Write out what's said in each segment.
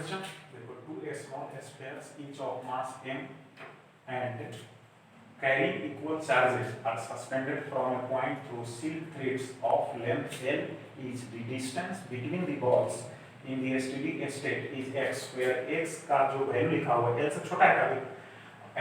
question. देखो, two small spheres each of mass m and carry equal charges are suspended from a point through silk threads of length L. Is the distance between the balls in the steady state is x, where x का जो value लिखा हुआ है L से छोटा है कभी.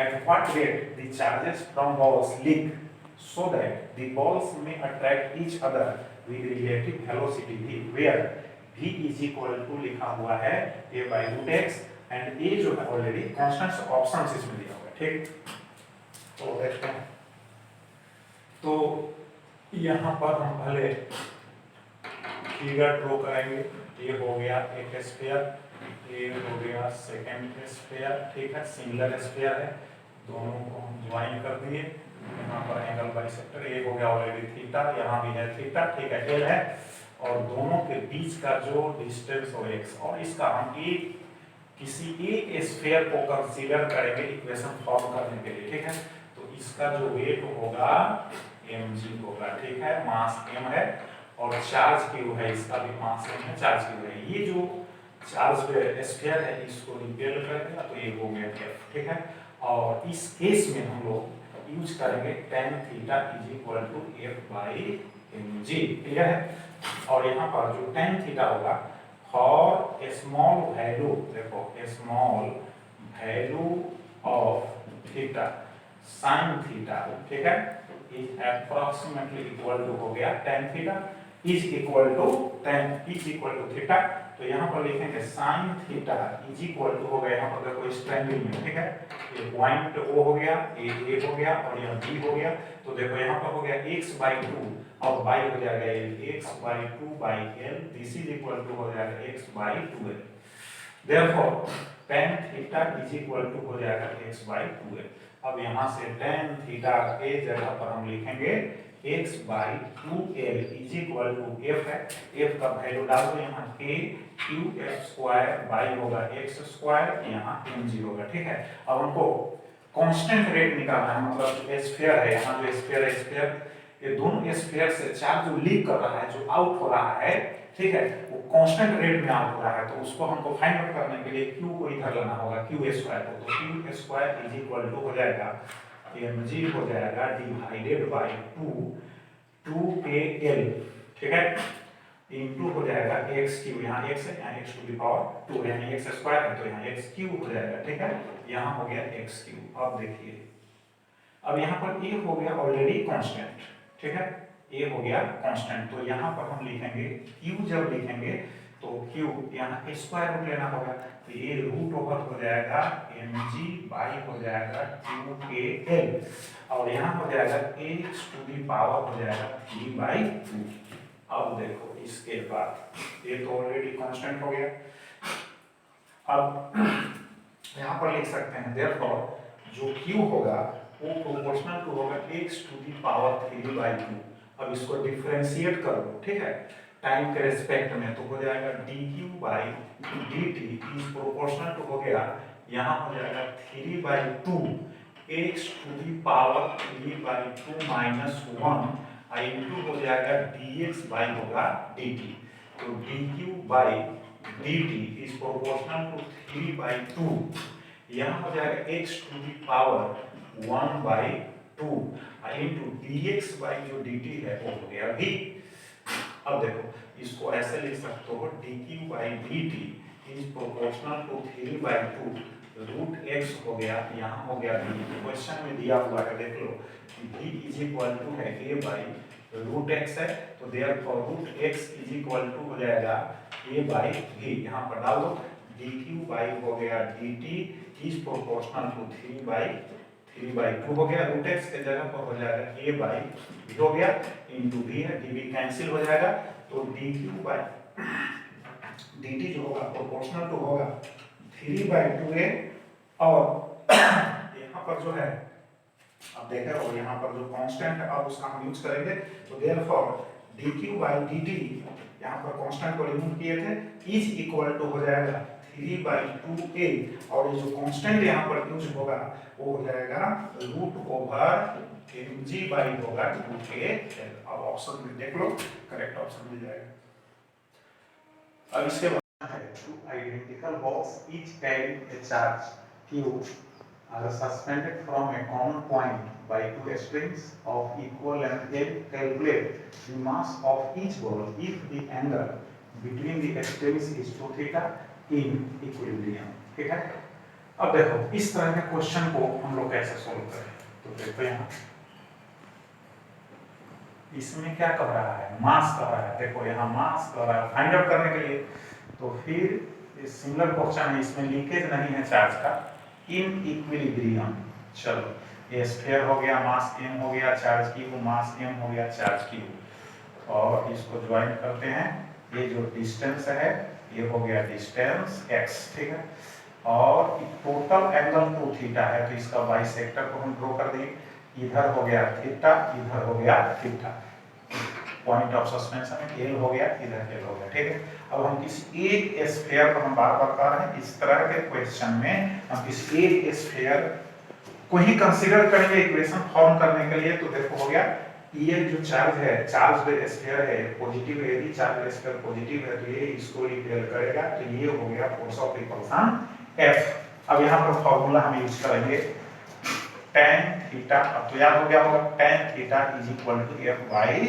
At what rate the charges from balls leak so that the balls may attract each other with relative velocity v, where v is equal to लिखा हुआ है a by root x and a जो है already constant option इसमें दिया हुआ है. ठीक, तो देखते हैं. तो यहाँ पर हम पहले फिगर ड्रॉ करेंगे. ये हो गया एक स्फीयर, ये हो गया सेकंड स्फीयर. ठीक है, सिमिलर स्फीयर है, दोनों को हम ज्वाइन कर दिए. यहाँ पर एंगल बाइसेक्टर एक हो गया ऑलरेडी थीटा, यहाँ भी है थीटा. ठीक है, एल है और दोनों के बीच का जो डिस्टेंस हो एक्स, और इसका हम एक किसी एक स्फीयर को कंसीडर करेंगे इक्वेशन फॉर्म करने के लिए. ठीक है, तो इसका जो वेट होगा mg होगा. ठीक है, मास m है और चार्ज क्यू है, इसका भी मास m है, चार्ज क्यू है. ये जो चार्ज स्फीयर है इसको रिपेल करेंगे तो ये हो गया f. ठीक है, और इस केस में हम लोग यूज करेंगे tan theta is equal to f by mg. Clear है. और यहाँ पर जो tan थीटा होगा फॉर स्मॉल वैल्यू, देखो small value of theta sin theta. ठीक है, इज अप्रोक्सीमेटली इक्वल टू हो गया tan theta is equal to theta. तो यहाँ पर लिखेंगे sin theta is equal to हो गया, यहाँ पर देखो इस ट्रायंगल में. ठीक है, ये पॉइंट O हो गया, A हो गया और यह B हो गया. तो देखो यहाँ पर हो गया x/2 और y हो जाएगा x/2/L. This is equal to हो जाएगा x/2L. Therefore tan theta is equal to हो जाएगा x/2L. अब यहाँ से tan थीटा के जगह पर हम लिखेंगे x/2L is equal to f है. f का वैल्यू डाल दो यहाँ, k q(f²) होगा x², यहाँ mg होगा. ठीक है, अब हमको कांस्टेंट रेट निकालना है, मतलब स्फीयर है, यहाँ जो स्फीयर है, स्फीयर ये दोनों स्फीयर से चार्ज जो लीक कर रहा है, जो आउट हो रहा है, ठीक है, वो कांस्टेंट रेट में आउट हो रहा है. तो उसको हमको फाइंड आउट करने के लिए q को इधर लाना होगा, q² को. तो q² इज इक्वल टू हो जाएगा mg हो जाएगा डिवाइडेड बाय 2kL. ठीक है, इनटू हो जाएगा x3, यहाँ x है, यहाँ x टू द पावर 2, यानी x² है तो यहाँ x³ हो जाएगा. ठीक है, यहाँ हो गया x³. अब देखिए, अब यहाँ पर a हो गया ऑलरेडी कांस्टेंट. ठीक है, a हो गया कांस्टेंट. तो यहाँ पर हम लिखेंगे q, जब लिखेंगे तो q यहाँ स्क्वायर रूट लेना होगा. तो ये रूट ओवर हो जाएगा mg बाई हो जाएगा 2kL और यहाँ हो जाएगा x टू द पावर हो जाएगा 3/2. अब देखो इसके बाद ये तो ऑलरेडी कांस्टेंट हो गया. अब यहाँ पर लिख सकते हैं देयरफॉर जो q होगा वो प्रोपोर्शनल टू होगा x टू द पावर 3/2. अब इसको डिफरेंशिएट कर दो. ठीक है, टाइम के रेस्पेक्ट में, तो हो जाएगा dq/dt इज प्रोपोर्शनल टू हो गया, यहाँ हो जाएगा 3/2 x to the power 3/2 minus 1 into हो जाएगा dx बाई होगा dt. तो dq/dt इज प्रोपोर्शनल टू 3/2, यहाँ हो जाएगा x to the power 1/2 into dx by जो dt है वो हो गया v. अब देखो इसको ऐसे लिख सकते हो dq/dt is proportional to 3/2 root x हो गया, यहाँ हो गया v. क्वेश्चन में दिया हुआ है, देख लो v इज इक्वल टू है a बाई रूट x है, तो therefore root x is equal to हो जाएगा a बाई v. यहाँ पर डाल दो dq बाई हो गया dt इज प्रोपोर्शनल टू 3/2 हो गया. रूट x के जगह पर हो जाएगा a बाई v हो गया इनटू v है, dv कैंसिल हो जाएगा. तो dq/dt जो होगा प्रोपोर्शनल टू होगा 3/2a और यहाँ पर जो है अब देखें, और यहाँ पर जो कांस्टेंट है अब उसका हम यूज करेंगे. तो देयरफॉर dq/dt यहाँ पर कांस्टेंट को रिमूव किए थे इज इक्वल टू हो जाएगा 3/2a और ये जो कांस्टेंट यहाँ पर यूज होगा वो हो जाएगा रूट ओवर mg बाई होगा 2kL. अब ऑप्शन में देख लो, करेक्ट ऑप्शन मिल जाएगा. अब इसके Two identical balls, each carrying a charge Q, are suspended from a common point by two strings of equal length L. Calculate the mass of each ball if the angle between the strings is 2 theta in equilibrium. ठीक है? अब देखो इस तरह के question को हम लोग कैसे सोल्व करें। तो देखो यहाँ इसमें क्या कह रहा है, मास कह रहा है। देखो यहाँ मास कह रहा है, फाइंड आउट करने के लिए तो फिर सिमिलर क्वेश्चन है, इसमें लीकेज नहीं है चार्ज का, इन इक्विलिब्रियम। चलो ये स्फीयर हो गया, मास m हो गया, चार्ज q, मास m हो गया, चार्ज q, और इसको ज्वाइन करते हैं। ये जो डिस्टेंस है ये हो गया डिस्टेंस x, ठीक है, और टोटल एंगल 2 थीटा है, तो इसका बाइसेक्टर को हम ड्रॉ कर देंगे। इधर हो गया थीटा, इधर हो गया थीटा, पॉइंट ऑफ सस्पेंशन में एल हो गया, इधर एल हो गया, ठीक है। अब हम किसी एक स्फीयर को हम बार-बार कर रहे हैं, इस तरह के क्वेश्चन में हम किसी एक स्फीयर को ही कंसीडर करेंगे इक्वेशन फॉर्म करने के लिए। तो देखो हो गया ये जो चार्ज है, चार्ज स्फीयर है, पॉजिटिव है, यदि चार्ज स्फीयर पॉजिटिव है तो ये इसको रिपेल करेगा, तो ये हो गया फोर्स ऑफ रिपल्शन F। अब यहाँ पर फॉर्मूला हम यूज करेंगे tan थीटा। अब तो याद हो गया होगा tan theta is equal to F by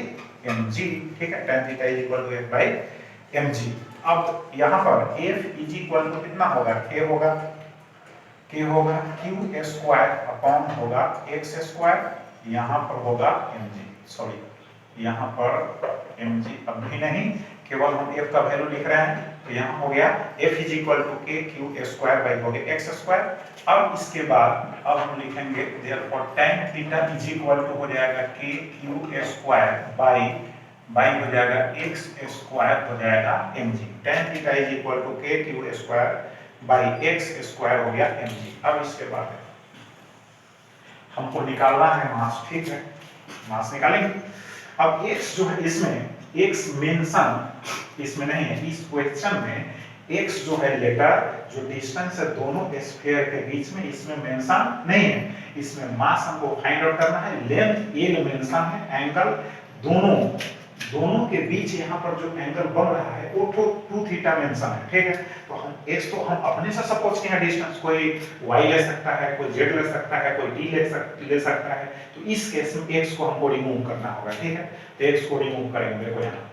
mg, ठीक है, tan theta is equal to F by mg। अब यहाँ पर F इज इक्वल टू कितना होगा, K होगा, K होगा Q स्क्वायर अपॉन होगा x स्क्वायर, यहाँ पर होगा mg, सॉरी यहाँ पर mg अब भी नहीं, केवल हम f का वैल्यू लिख रहे हैं, तो यहाँ हो गया F is equal to K Q square by हो गया x स्क्वायर। अब इसके बाद अब हम लिखेंगे therefore tan theta is equal to हो जाएगा K Q स्क्वायर बाई हो जाएगा x स्क्वायर हो जाएगा mg। tan theta is equal to K Q square by x square हो गया mg। अब इसके बाद हमको निकालना है मास, ठीक है, मास निकालेंगे। अब x जो है इसमें x मेंशन इसमें नहीं है, इस क्वेश्चन में x जो है लेटर जो डिस्टेंस है दोनों स्फीयर के बीच में, इसमें मेंशन नहीं है। इसमें मास हमको फाइंड आउट करना है, लेंथ L मेंशन है, एंगल दोनों के बीच यहाँ पर जो एंगल बन रहा है वो 2 थीटा मेंशन है, ठीक है। तो हम x तो हम अपने से सपोज किया डिस्टेंस, कोई y ले सकता है, कोई z ले सकता है, कोई t ले सकता है, तो इस केस में x को हमको रिमूव करना होगा, ठीक है। तो x को रिमूव करेंगे, देखो यहाँ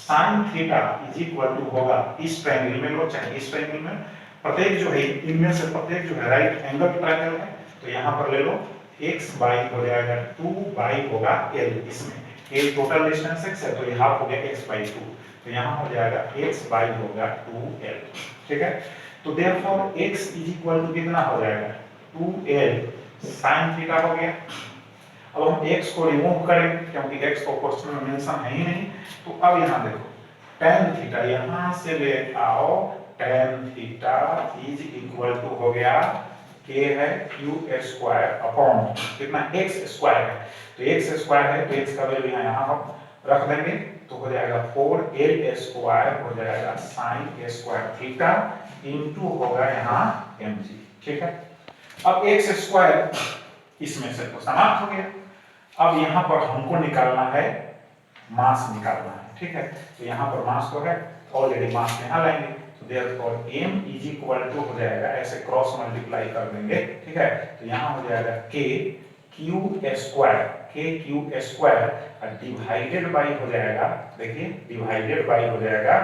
sin theta is equal to होगा इस ट्रायंगल में लो चाहे इस ट्रायंगल में, प्रत्येक जो है इनमें से प्रत्येक जो है राइट एंगल ट्रायंगल है, तो यहाँ पर ले लो x बाई हो जाएगा 2 बाई होगा l, इसमें ये टोटल डिस्टेंस x है तो ये हाफ हो गया x बाई 2, तो यहाँ हो जाएगा x बाई होगा 2l, ठीक है। तो therefore x is equal to कितना हो जाएगा 2l sin थीटा हो गया। अब हम x को रिमूव करेंगे क्योंकि x को क्वेश्चन में मेंशन है ही नहीं, तो अब यहाँ देखो tan थीटा यहाँ से ले आओ, tan theta is equal to हो गया k है q स्क्वायर अपॉन कितना x स्क्वायर है, तो x स्क्वायर है तो x का वैल्यू यहाँ हम रख देंगे, तो हो जाएगा 4l स्क्वायर हो जाएगा sin स्क्वायर थीटा इनटू होगा यहाँ mg, ठीक है। अब x स्क्वायर इसमें से तो समाप्त हो गया। अब यहाँ पर हमको निकालना है मास निकालना है, ठीक है। तो यहाँ पर मास तो है ऑलरेडी, मास यहाँ लाएंगे, तो therefore m is equal to हो जाएगा ऐसे क्रॉस मल्टीप्लाई कर देंगे, ठीक है। तो यहाँ हो जाएगा k q square divided by हो जाएगा, देखिए डिवाइडेड बाई हो जाएगा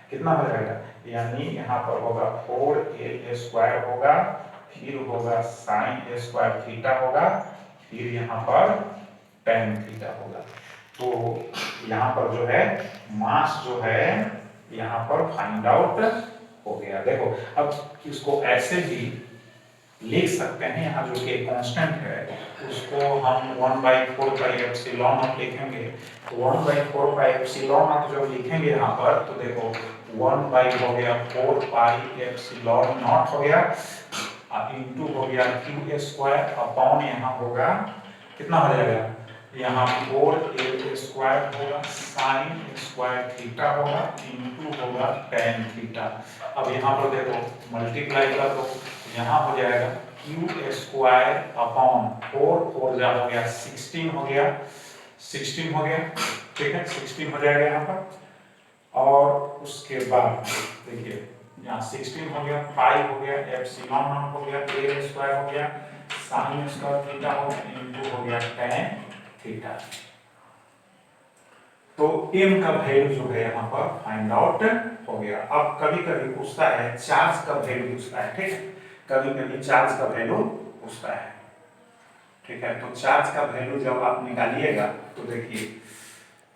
कितना हो जाएगा, यानी यहाँ पर होगा 4l स्क्वायर होगा, फिर होगा sin स्क्वायर थीटा होगा, फिर यहाँ पर tan थीटा होगा। तो यहाँ पर जो है मास जो है यहाँ पर फाइंड आउट हो गया। देखो अब इसको ऐसे भी लिख सकते हैं, यहाँ जो कि कांस्टेंट है उसको हम 1/4 पाई एप्सिलॉन नॉट लिखेंगे, तो 1/4 पाई एप्सिलॉन नॉट जब लिखेंगे यहाँ पर तो देखो 1 हो गया 4 पाई एप्सिलॉन नॉट हो गया इनटू हो गया q स्क्वायर अपॉन यहाँ होगा कितना हो जाएगा, यहाँ 4l स्क्वायर होगा sin स्क्वायर थीटा होगा इनटू होगा tan थीटा। अब यहाँ पर देखो मल्टीप्लाई कर दो, यहाँ हो जाएगा q स्क्वायर अपॉन 4 जा हो गया 16 हो गया, 16 हो गया, ठीक है, 16 हो जाएगा यहाँ पर और उसके बाद देखिए यहाँ 16 हो गया, पाई हो गया, एप्सिलॉन नॉट हो गया, ए स्क्वायर हो गया, साइन स्क्वायर थीटा हो गया, इनटू हो गया tan थीटा। तो m का वैल्यू जो है यहाँ पर फाइंड आउट हो गया। अब कभी कभी पूछता है चार्ज का वैल्यू पूछता है, ठीक है, कभी कभी चार्ज का वैल्यू पूछता है, ठीक है। तो चार्ज का वैल्यू जब आप निकालिएगा तो देखिए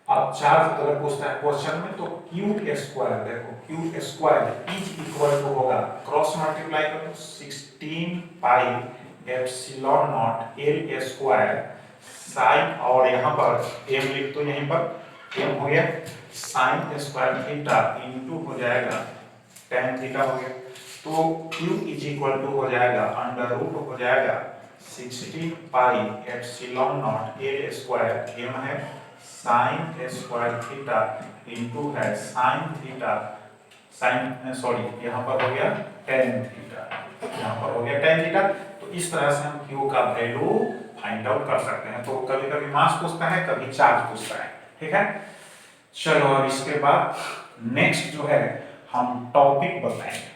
अब चार्ज अगर पूछता है क्वेश्चन में तो क्यू स्क्वायर, देखो Q square is equal to होगा क्रॉस मल्टीप्लाई करो 16 pi epsilon naught L square sine, और यहाँ पर एम लिख दो, यहीं पर एम हो गया साइन स्क्वायर थीटा इनटू हो जाएगा tan थीटा हो गया। तो q इज इक्वल टू हो जाएगा अंडर रूट हो जाएगा 16 pi epsilon naught L square, M है साइन स्क्वायर थीटा इनटू है साइन थीटा, साइन सॉरी यहाँ पर हो गया tan थीटा, यहाँ पर हो गया tan थीटा। तो इस तरह से हम q का वैल्यू फाइंड आउट कर सकते हैं। तो कभी कभी मास पूछता है, कभी चार्ज पूछता है, ठीक है। चलो अब इसके बाद नेक्स्ट जो है हम टॉपिक बताएंगे।